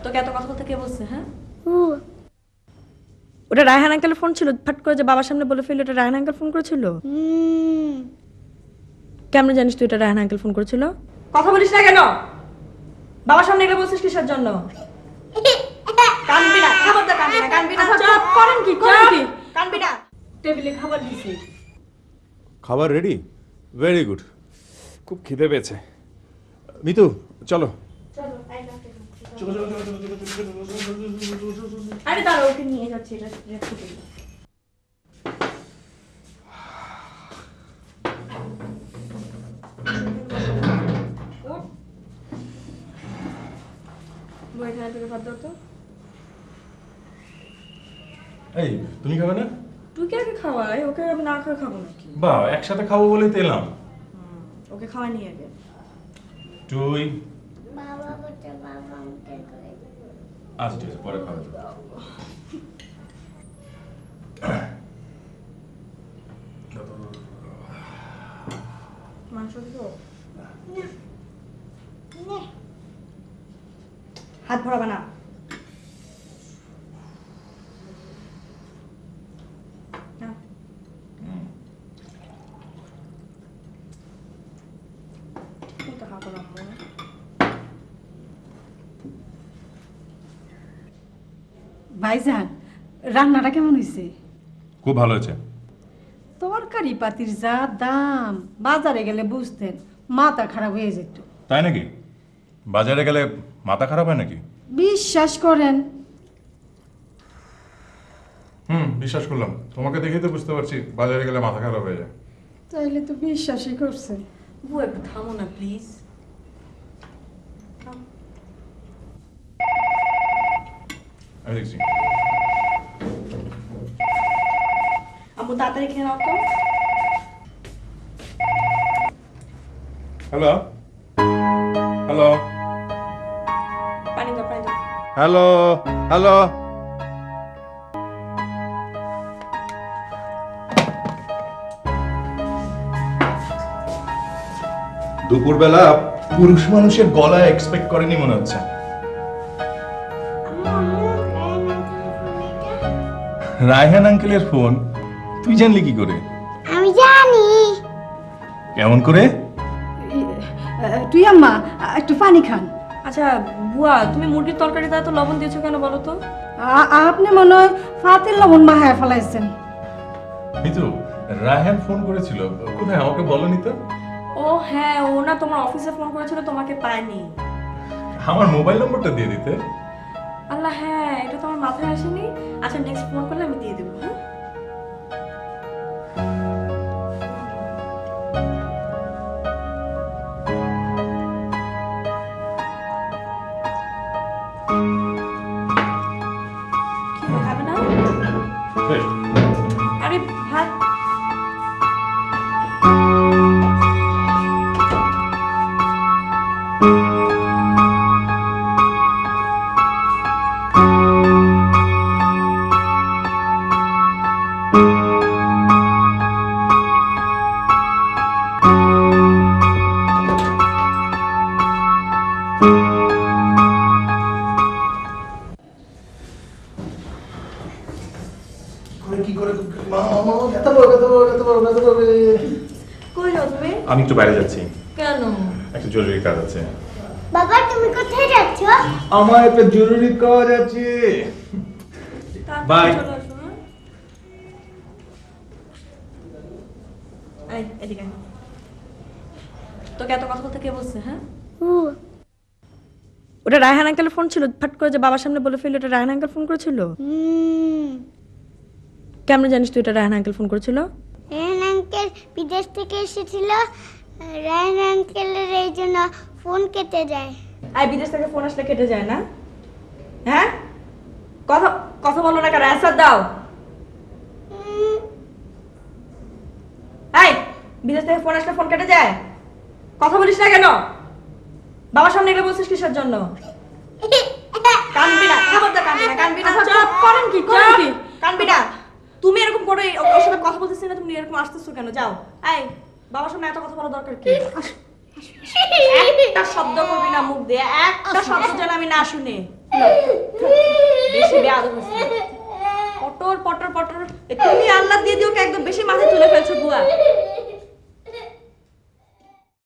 তোকে এত কথা বলতে কে বলছে? হ্যাঁ, ওটা রায়হান আঙ্কেলের ফোন ছিল। ফাট করে যে বাবার সামনে বলে ফেললি ওটা রায়হান আঙ্কেল ফোন করেছিল। কেমন জানিস তুই এটা রায়হান আঙ্কেল ফোন করেছিল? কথা বলিস না কেন? বাবার সামনে এগুলো বলছিস কিসের জন্য? কানবি না, খবরদার কানবি না, কানবি না। চুপ করেন কি? কানবি না। টেবিলে খাবার দিছি। খাবার রেডি? Very good. খুব খিদে পেয়েছে। মিতু চলো। আরে দাঁড়াও, ওকে নিয়ে যাচ্ছি। এটা রেখে দিই। এই তুমি খাবে না? তুই কে আগে খাওয়াই? ওকে আমি না খাওয়া খাবো নাকি? বা একসাথে খাবো বলেই তো এলাম। ওকে খাওয়াই নিয়ে আগে। তুই বাবা বলতে বাবা আমাকে করে আচ্ছা ঠিক আছে, পরে খাওয়া যাবে। মাংস দিব? না হাত ভরাবে না। ভাইজান, রান্নাটা কেমন হয়েছে? খুব ভালো হয়েছে। তরকারি পাতির যা দাম, বাজারে গেলে বুঝতেন মাথা খারাপ হয়ে যেত। তাই নাকি? বাজারে গেলে মাথা খারাপ হয় নাকি? বিশ্বাস করেন। বিশ্বাস করলাম। তোমাকে দেখেই তো বুঝতে পারছি বাজারে গেলে মাথা খারাপ হয়ে যায়। তাইলে তো বিশ্বাসই করছেন। বউ একটু থামো না প্লিজ। দেখছি। আম্মু তাড়াতাড়ি খেয়ে নাও তো। হ্যালো হ্যালো পানি দাও, পানি দাও। Hello hello. দুপুরবেলা পুরুষ মানুষের গলা এক্সপেক্ট করেনি মনে হচ্ছে। রায়হান আঙ্কেলের ফোন? তুই জানলি কি করে? আমি জানি। কেমন করে? তুই আম্মা একটু পানি খান। আচ্ছা বুয়া, তুমি মুরগির তরকারিতে এত লবণ দিয়েছো কেন বলো তো? আপনি মনে হয় ফাতের লবণ মাহায় ফেলাইছেন। মিতু, রায়হান ফোন করেছিল। কোথায় আমাকে বলনি তো? ও হ্যাঁ, ও না তোমার অফিসে ফোন করেছিল, তোমাকে পায়নি। আমার মোবাইল নম্বরটা দিয়ে দিতে। আল্লাহ, হ্যাঁ এটা তো আমার মাথায় আসেনি। আচ্ছা নেক্সট ফোন করলে আমি দিয়ে দেবো। হ্যাঁ কি খাবে না? আরে ভাত কই যাও তুমি? আমি একটু বাইরে যাচ্ছি। কেন? একটা জরুরি কাজ আছে। বাবা তুমি কোথায় যাচ্ছ? আমার একটা জরুরি কাজ আছে। বাই। চলে আসো। হ্যাঁ এদিকে আয়। তোকে এত কথা বলতে কে বলছে? হ্যাঁ, ওটা রায়হান আঙ্কেলের ফোন ছিল। ফাট করে যে বাবার সামনে বলে ফেললি ওটা রায়হান আঙ্কেল ফোন করেছিল। কেমন জানিস তুই এটা রায়হান আঙ্কেল ফোন করেছিল? রায়হান আঙ্কেল বিদেশ থেকে এসেছিল। রায়হান আঙ্কেলের এই জন্য ফোন কেটে যায়। আর বিদেশ থেকে ফোন আসলে কেটে যায় না? হ্যাঁ, কথা কথা বলো না কেন? অ্যান্সার দাও। এই বিদেশ থেকে ফোন আসলে ফোন কেটে যায়? কথা বলিস না কেন? বাবার সামনে এগুলো বলছিস কিসের জন্য? কানবি না, খবরদার কানবি না, কানবি না। চুপ করেন কি? কানবি না। তুমি এরকম করে ওর সাথে কথা বলতেছিস না, তুমি এরকম আসতেছো কেন? যাও। এই বাবার সামনে এত কথা বলা দরকার কি? একটা শব্দ করবি না মুখ দিয়ে, একটা শব্দ যেন আমি না শুনে। বেশি বেয়াদব হচ্ছে। পটর পটর পটর তুমি আল্লাহ দিয়ে দিও একদম বেশি মাথায় তুলে ফেলছো বুয়া।